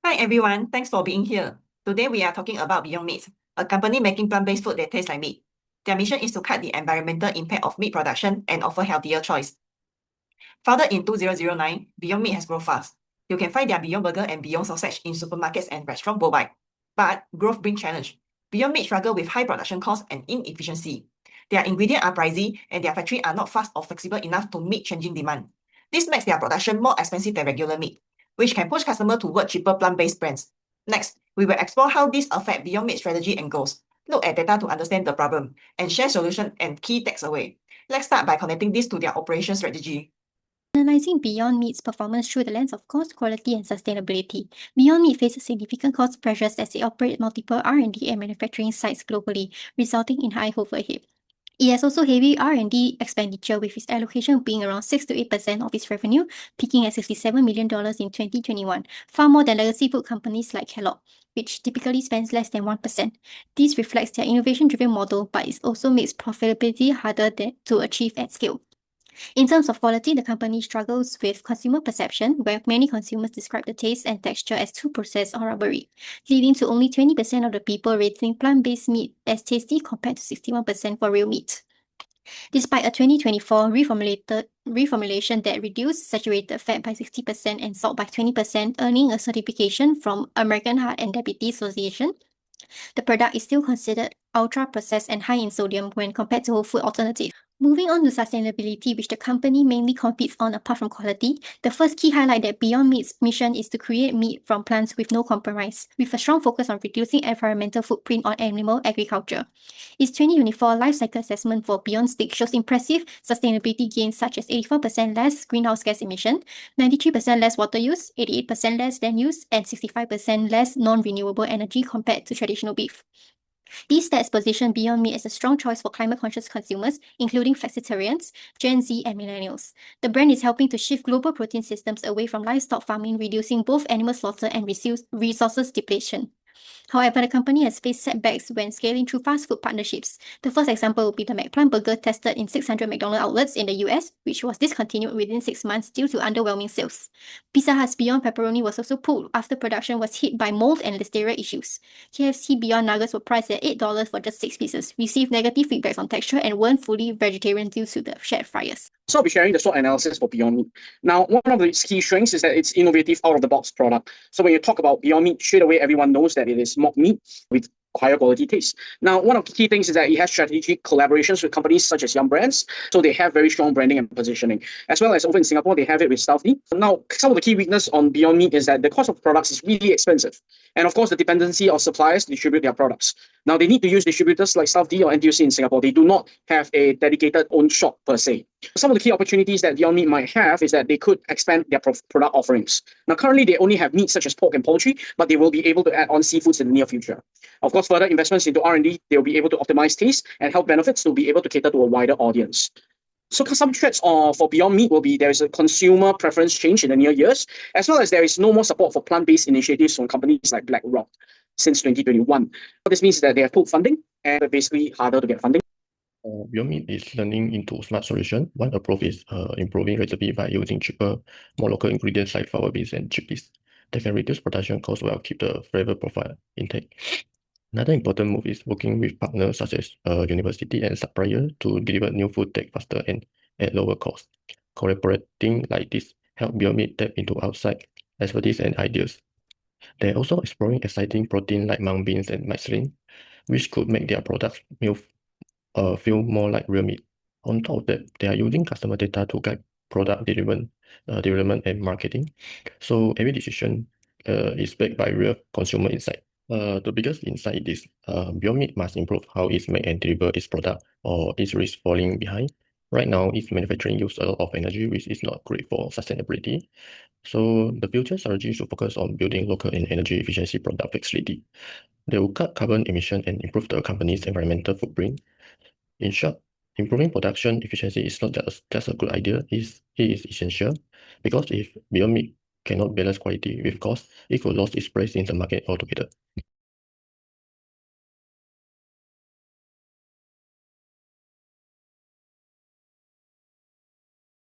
Hi everyone, thanks for being here. Today we are talking about Beyond Meat, a company making plant-based food that tastes like meat. Their mission is to cut the environmental impact of meat production and offer healthier choice. Founded in 2009, Beyond Meat has grown fast. You can find their Beyond Burger and Beyond Sausage in supermarkets and restaurants worldwide. But growth brings challenge. Beyond Meat struggle with high production costs and inefficiency. Their ingredients are pricey and their factories are not fast or flexible enough to meet changing demand. This makes their production more expensive than regular meat, which can push customers toward cheaper plant-based brands. Next, we will explore how this affects Beyond Meat strategy and goals, look at data to understand the problem, and share solutions and key takeaways. Let's start by connecting this to their operation strategy. Analyzing Beyond Meat's performance through the lens of cost, quality, and sustainability. Beyond Meat faces significant cost pressures as they operate multiple R&D and manufacturing sites globally, resulting in high overhead. It has also heavy R&D expenditure, with its allocation being around 6 to 8% of its revenue, peaking at $67 million in 2021, far more than legacy food companies like Kellogg, which typically spends less than 1%. This reflects their innovation-driven model, but it also makes profitability harder to achieve at scale. In terms of quality, the company struggles with consumer perception, where many consumers describe the taste and texture as too processed or rubbery, leading to only 20% of the people rating plant-based meat as tasty compared to 61% for real meat. Despite a 2024 reformulation that reduced saturated fat by 60% and salt by 20%, earning a certification from American Heart and Diabetes Association, the product is still considered ultra-processed and high in sodium when compared to whole food alternatives. Moving on to sustainability, which the company mainly competes on apart from quality, the first key highlight that Beyond Meat's mission is to create meat from plants with no compromise, with a strong focus on reducing environmental footprint on animal agriculture. Its 2024 life cycle assessment for Beyond Steak shows impressive sustainability gains such as 84% less greenhouse gas emission, 93% less water use, 88% less land use, and 65% less non-renewable energy compared to traditional beef. These stats position Beyond Meat as a strong choice for climate-conscious consumers, including flexitarians, Gen Z, and millennials. The brand is helping to shift global protein systems away from livestock farming, reducing both animal slaughter and resources depletion. However, the company has faced setbacks when scaling through fast food partnerships. The first example would be the McPlant burger tested in 600 McDonald's outlets in the US, which was discontinued within 6 months due to underwhelming sales. Pizza Hut's Beyond Pepperoni was also pulled after production was hit by mold and listeria issues. KFC Beyond Nuggets were priced at $8 for just 6 pieces, received negative feedbacks on texture, and weren't fully vegetarian due to the shared fryers. So I'll be sharing the SWOT analysis for Beyond Meat. Now, one of its key strengths is that it's innovative out-of-the-box product. So when you talk about Beyond Meat, straight away everyone knows that it is mock meat with higher quality taste. Now, one of the key things is that it has strategic collaborations with companies such as Yum Brands. So they have very strong branding and positioning. As well as over in Singapore, they have it with Stuffd. Now, some of the key weakness on Beyond Meat is that the cost of products is really expensive. And of course, the dependency of suppliers to distribute their products. Now, they need to use distributors like Stuffd or NTUC in Singapore. They do not have a dedicated own shop per se. Some of the key opportunities that Beyond Meat might have is that they could expand their product offerings. Now, currently, they only have meat such as pork and poultry, but they will be able to add on seafoods in the near future. Of course, further investments into R&D, they'll be able to optimize taste and health benefits to be able to cater to a wider audience. So some threats for Beyond Meat will be there is a consumer preference change in the near years, as well as there is no more support for plant-based initiatives from companies like BlackRock since 2021. What this means is that they have pulled funding and it's basically harder to get funding. Beyond Meat is learning into smart solution. One approach is improving recipe by using cheaper, more local ingredients like flour beans and chickpeas. They can reduce production costs while keep the flavor profile intact. Another important move is working with partners such as university and supplier to deliver new food tech faster and at lower cost. Collaborating like this help Beyond Meat tap into outside expertise and ideas. They're also exploring exciting protein like mung beans and mycelium, which could make their products feel more like real meat. On top of that, they are using customer data to guide product development and marketing. So every decision is backed by real consumer insight. The biggest insight is Beyond Meat must improve how it makes and deliver its product, or it risks falling behind. Right now, its manufacturing uses a lot of energy, which is not great for sustainability. So the future strategy should focus on building local and energy efficiency product facility. They will cut carbon emission and improve the company's environmental footprint. In short, improving production efficiency is not just a good idea, it is essential, because if Beyond Meat cannot balance quality with cost, it could lose its place in the market altogether.